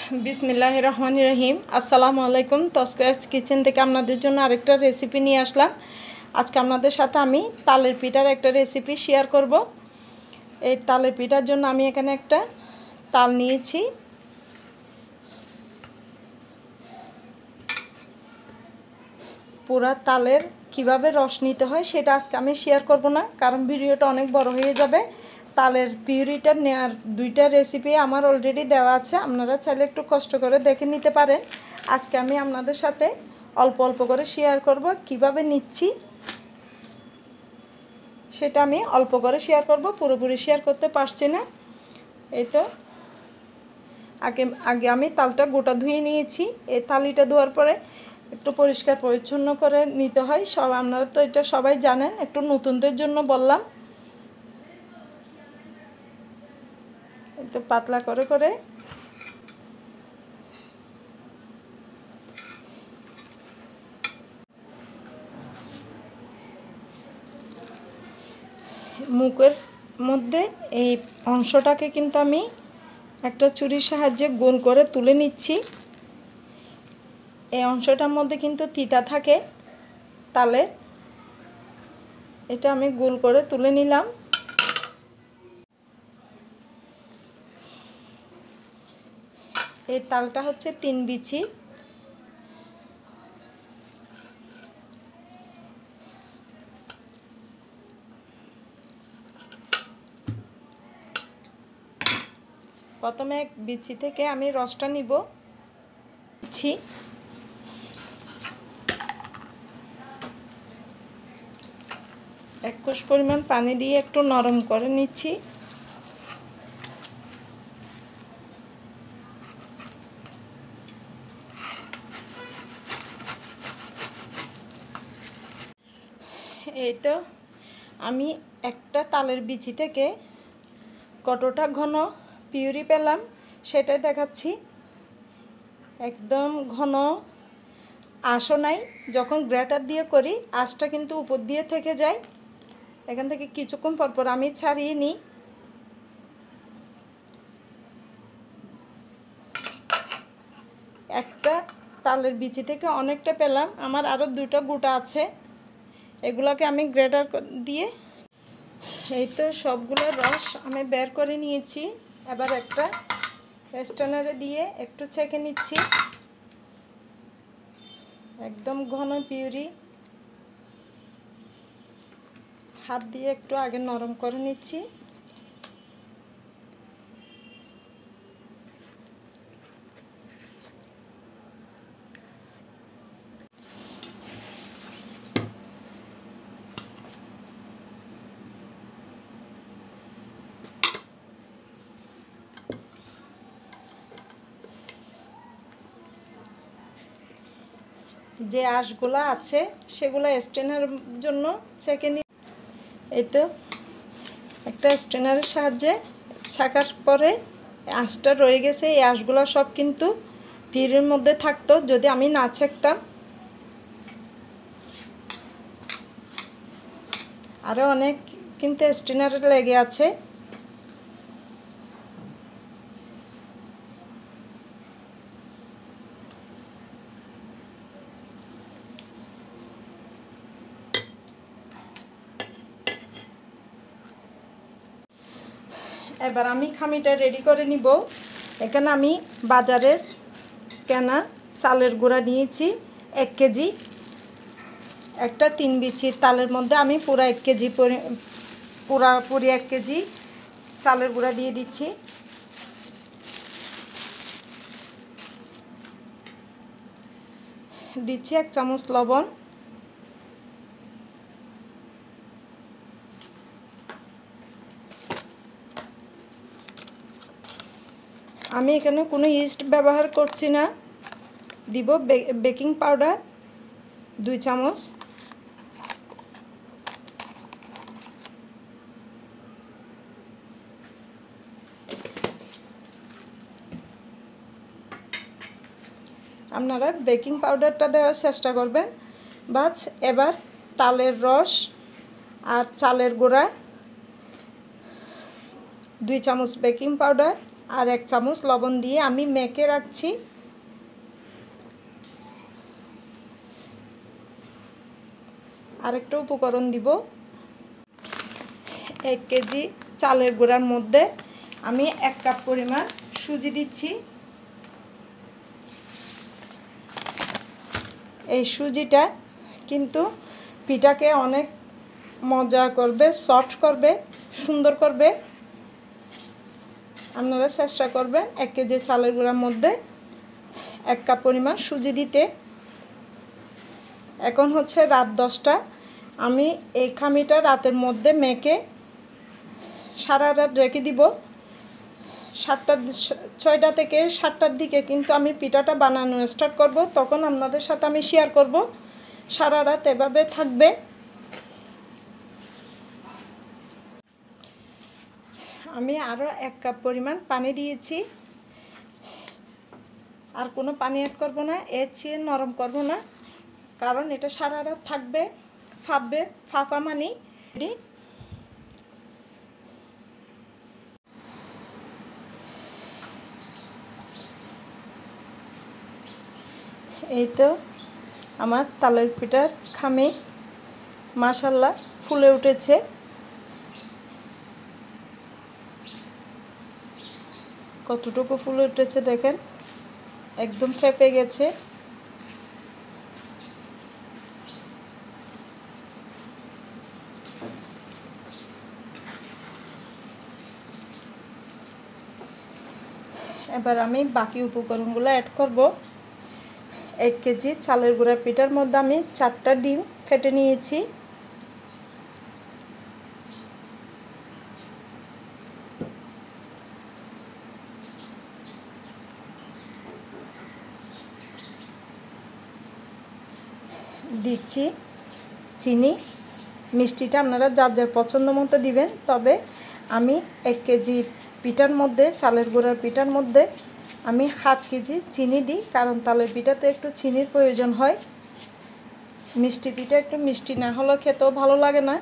বিসমিল্লাহির রহমানির রহিম। আসসালামু আলাইকুম। তস্করাস কিচেন থেকে আপনাদের জন্য আরেকটা রেসিপি নিয়ে আসলাম। আজকে আপনাদের সাথে আমি তালের পিঠার একটা রেসিপি শেয়ার করব। এই তালের পিঠার জন্য আমি এখানে একটা তাল নিয়েছি। পুরা তালের কিভাবে রস নিতে হয় সেটা আজকে আমি শেয়ার করব না, কারণ ভিডিওটা অনেক বড় হয়ে যাবে। তালের পিউরিটা নেওয়ার দুইটা রেসিপি আমার অলরেডি দেওয়া আছে, আপনারা চাইলে একটু কষ্ট করে দেখে নিতে পারেন। আজকে আমি আপনাদের সাথে অল্প অল্প করে শেয়ার করব, কিভাবে নিচ্ছি সেটা আমি অল্প করে শেয়ার করব, পুরোপুরি শেয়ার করতে পারছি না। এই তো আগে আমি তালটা গোটা ধুয়ে নিয়েছি। এই থালিটা ধোয়ার পরে একটু পরিষ্কার পরিচ্ছন্ন করে নিতে হয়। আপনারা তো এটা সবাই জানেন, একটু নতুনদের জন্য বললাম। একটু পাতলা করে করে মুখের মধ্যে এই অংশটাকে কিন্তু আমি একটা ছুরির সাহায্যে গোল করে তুলে নিচ্ছি। এই অংশটার মধ্যে কিন্তু তিতা থাকে তালের, এটা আমি গোল করে তুলে নিলাম। এই তালটা হচ্ছে 3 বিচি। প্রথমে এক বিচি থেকে আমি রসটা নিব। এক কোষ পরিমাণ পানি দিয়ে একটু নরম করে নিচ্ছি। এই তো আমি একটা তালের বিচি থেকে কতটা ঘন পিউরি পেলাম সেটাই দেখাচ্ছি। একদম ঘন আঁশও নাই। যখন গ্রেটার দিয়ে করি আঁশটা কিন্তু উপর দিয়ে থেকে যায়। এখান থেকে কিছুক্ষণ পরপর আমি ছাড়িয়ে নিই। একটা তালের বিচি থেকে অনেকটা পেলাম, আমার আরও 2টা গোটা আছে, এগুলোকে আমি গ্রেটার দিয়ে এই তো সবগুলো রস আমি বের করে নিয়েছি। এবার একটা স্ট্যানারে দিয়ে একটু ছেঁকে নিচ্ছি। একদম ঘন পিউরি, হাত দিয়ে একটু আগে নরম করে নিচ্ছি। যে আঁশগুলো আছে সেগুলো স্ট্রেনার জন্য ছেঁকে নিই। এই তো একটা স্ট্রেনারের সাহায্যে ছাকার পরে আঁশটা রয়ে গেছে। এই আঁশগুলো সব কিন্তু পিউরির মধ্যে থাকতো যদি আমি না ছেঁকতাম। আরও অনেক কিন্তু স্ট্রেনারে লেগে আছে। এবার আমি খামিটা রেডি করে নিব। এখানে আমি বাজারের কেনা চালের গুঁড়া নিয়েছি 1 কেজি। একটা 3 বিচির তালের মধ্যে আমি পুরো 1 কেজি পুরাপুরি 1 কেজি চালের গুঁড়া দিয়ে দিচ্ছি। দিচ্ছি 1 চামচ লবণ। আমি এখানে কোনো ইস্ট ব্যবহার করছি না। দিব বেকিং পাউডার 2 চামচ। আপনারা বেকিং পাউডারটা দেওয়ার চেষ্টা করবেন। বাস এবার তালের রস আর চালের গুঁড়া 2 চামচ বেকিং পাউডার আর 1 চামচ লবণ দিয়ে আমি মেখে রাখছি। আরেকটা উপকরণ দিব। 1 কেজি চালের গুঁড়ার মধ্যে আমি 1 কাপ পরিমাণ সুজি দিচ্ছি। এই সুজিটা কিন্তু পিঠাকে অনেক মজা করবে, সফট করবে, সুন্দর করবে। আপনারা চেষ্টা করবেন 1 কেজি চালের গুঁড়ার মধ্যে 1 কাপ পরিমাণ সুজি দিতে। এখন হচ্ছে রাত 10টা। আমি এই খামিটা রাতের মধ্যে মেখে সারা রাত রেখে দিব। 6টা থেকে 7টার দিকে কিন্তু আমি পিঠাটা বানানো স্টার্ট করব। তখন আপনাদের সাথে আমি শেয়ার করব। সারা রাত এভাবে থাকবে। আমি আরও 1 কাপ পরিমাণ পানি দিয়েছি। আর কোনো পানি অ্যাড করব না, এর চেয়ে নরম করব না, কারণ এটা সারা রাত থাকবে, ফাঁপবে। ফাঁপা মানে এই তো আমার তালের পিঠার খামি মাশাআল্লাহ ফুলে উঠেছে। কতটুকু ফুলে উঠেছে দেখেন, একদম ফেপে গেছে। এবার আমি বাকি উপকরণগুলো অ্যাড করব। 1 কেজি চালের গুঁড়া পিঠার মধ্যে আমি 4টা ডিম ফেটে নিয়েছি। দিচ্ছি চিনি। মিষ্টিটা আপনারা যার যার পছন্দ মতো দিবেন। তবে আমি 1 কেজি পিঠার মধ্যে, চালের গুঁড়ার পিঠার মধ্যে আমি ½ কেজি চিনি দিই, কারণ তালের পিঠাতে একটু চিনির প্রয়োজন হয়। মিষ্টি পিঠা একটু মিষ্টি না হলে খেতেও ভালো লাগে না।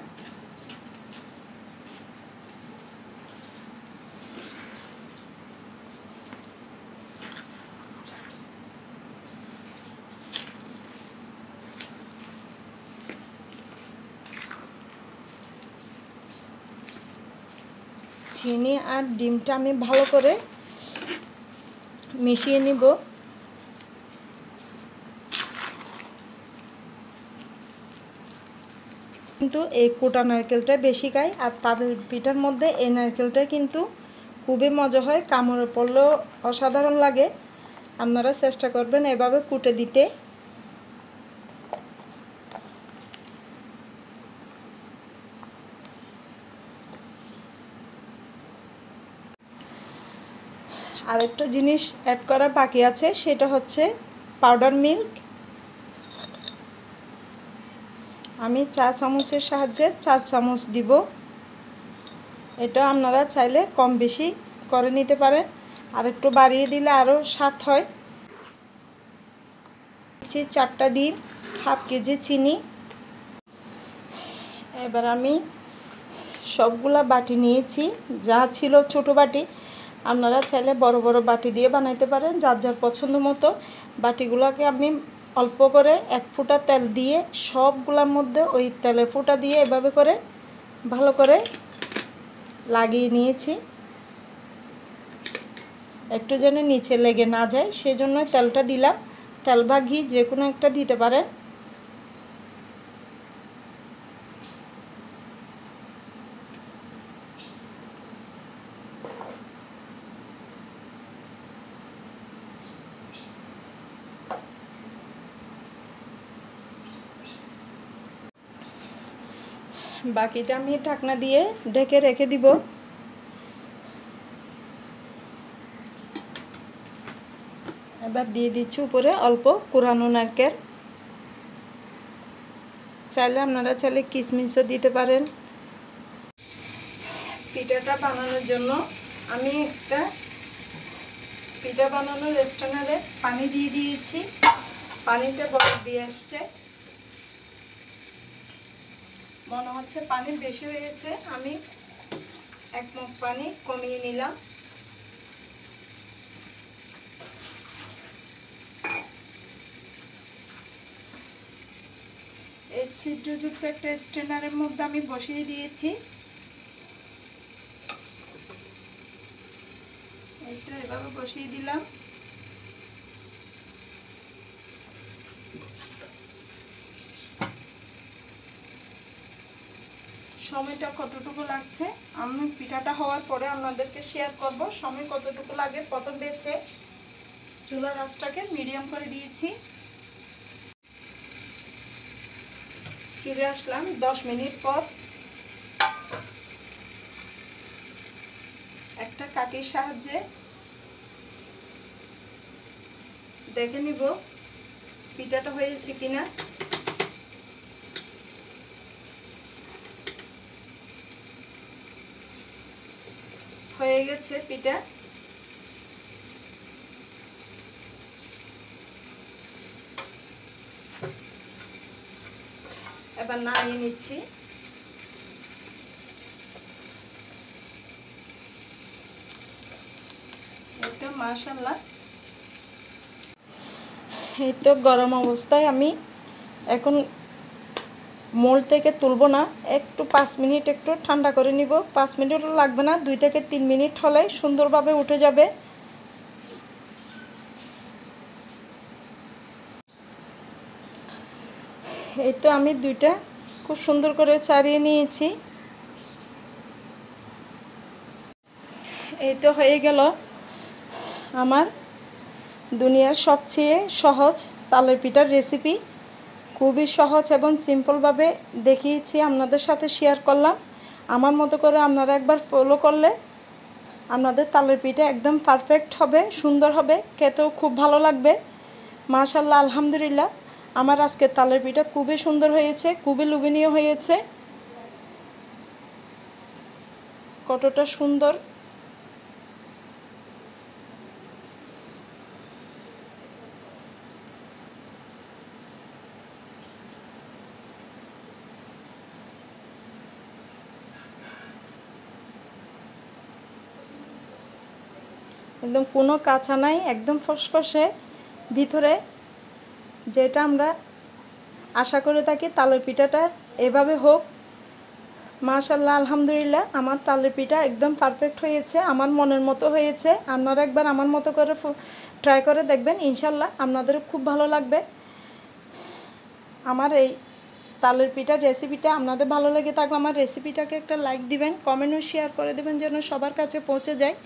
চিনি আর ডিমটা আমি ভালো করে মিশিয়ে নিব। কিন্তু এই কোটা নারকেলটা বেশি খাই, আর তালের পিঠার মধ্যে এই নারকেলটা কিন্তু খুবই মজা হয়, কামড়ে পড়লেও অসাধারণ লাগে। আপনারা চেষ্টা করবেন এভাবে কুটে দিতে। আরেকটা জিনিস অ্যাড করা বাকি আছে, সেটা হচ্ছে পাউডার মিল্ক। আমি 4 চামচের সাহায্যে 4 চামচ দিব। এটা আপনারা চাইলে কম বেশি করে নিতে পারেন, আর একটু বাড়িয়ে দিলে আরও স্বাদ হয়। 4টা ডিম, ½ কেজি চিনি। এবার আমি সবগুলা বাটি নিয়েছি, যা ছিল ছোট বাটি। আপনারা চাইলে বড় বড় বাটি দিয়ে বানাইতে পারেন, যার যার পছন্দ মতো। বাটিগুলোকে আমি অল্প করে 1 ফোঁটা তেল দিয়ে সবগুলোর মধ্যে ওই তেলের ফোঁটা দিয়ে এভাবে করে ভালো করে লাগিয়ে নিয়েছি, একটু যেন নিচে লেগে না যায় সেজন্য তেলটা দিলাম। তেল বা ঘি যে কোনো একটা দিতে পারেন। বাকিটা আমি ঢাকনা দিয়ে ঢেকে রেখে দিব। এবার দিয়ে দিচ্ছি উপরে অল্প কোরানো নারকেল। চাইলে আপনারা চাইলে কিশমিশও দিতে পারেন। পিঠাটা বানানোর জন্য আমি একটা পিঠা বানানোর স্ট্যান্ডে পানি দিয়ে দিয়েছি। পানিটা বরফ দিয়ে আসছে, মনে হচ্ছে পানি বেশি হয়ে গেছে। আমি 1 মগ পানি কমিয়ে নিলাম। ছিদ্রযুক্ত একটা স্ট্রেনারের মধ্যে আমি বসিয়ে দিয়েছি। এইটা এভাবে বসিয়ে দিলাম। সময়টা কতটুকু লাগছে আমি পিঠাটা হওয়ার পরে আপনাদেরকে শেয়ার করব। সময় কতটুকু লাগে প্রথম বেছে চুলার আঁচটাকে মিডিয়াম করে দিয়েছি। ফিরে আসলাম 10 মিনিট পর। একটা কাঠির সাহায্যে দেখে নিব পিঠাটা হয়েছে কিনা। হয়ে গেছে পিঠা। এবার নামিয়ে নিচ্ছি। এই তো মাশাআল্লাহ, এই তো গরম অবস্থায় আমি এখন মোল্ড থেকে তুলবো না, একটু 5 মিনিট একটু ঠান্ডা করে নিব। 5 মিনিটও লাগবে না, 2 থেকে 3 মিনিট হলে সুন্দরভাবে উঠে যাবে। এই তো আমি দুইটা খুব সুন্দর করে চাড়িয়ে নিয়েছি। এই তো হয়ে গেল আমার দুনিয়ার সবচেয়ে সহজ তালের পিঠার রেসিপি। খুবই সহজ এবং সিম্পলভাবে দেখিয়েছি, আপনাদের সাথে শেয়ার করলাম। আমার মতো করে আপনারা একবার ফলো করলে আপনাদের তালের পিঠা একদম পারফেক্ট হবে, সুন্দর হবে, খেতেও খুব ভালো লাগবে। মাশাআল্লাহ, আলহামদুলিল্লাহ, আমার আজকের তালের পিঠা খুবই সুন্দর হয়েছে, খুবই লোভনীয় হয়েছে। কতটা সুন্দর! একদম কোনো কাঁচা নাই, একদম ফসফসে ভিতরে, যেটা আমরা আশা করে থাকি তালের পিঠাটা এভাবে হোক। মাশাআল্লাহ, আলহামদুলিল্লাহ, আমার তালের পিঠা একদম পারফেক্ট হয়েছে, আমার মনের মতো হয়েছে। আপনারা একবার আমার মতো করে ট্রাই করে দেখবেন, ইনশাল্লাহ আপনাদেরও খুব ভালো লাগবে। আমার এই তালের পিঠার রেসিপিটা আপনাদের ভালো লেগে থাকলে আমার রেসিপিটাকে একটা লাইক দিবেন, কমেন্ট ও শেয়ার করে দেবেন যেন সবার কাছে পৌঁছে যায়।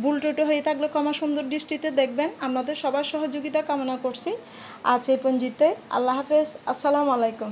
ভুল ত্রুটি হয়ে থাকলে ক্ষমা সুন্দর দৃষ্টিতে দেখবেন। আপনাদের সবার সহযোগিতা কামনা করছি। আজ এই পর্যন্ত, আল্লাহ হাফেজ, আসসালামু আলাইকুম।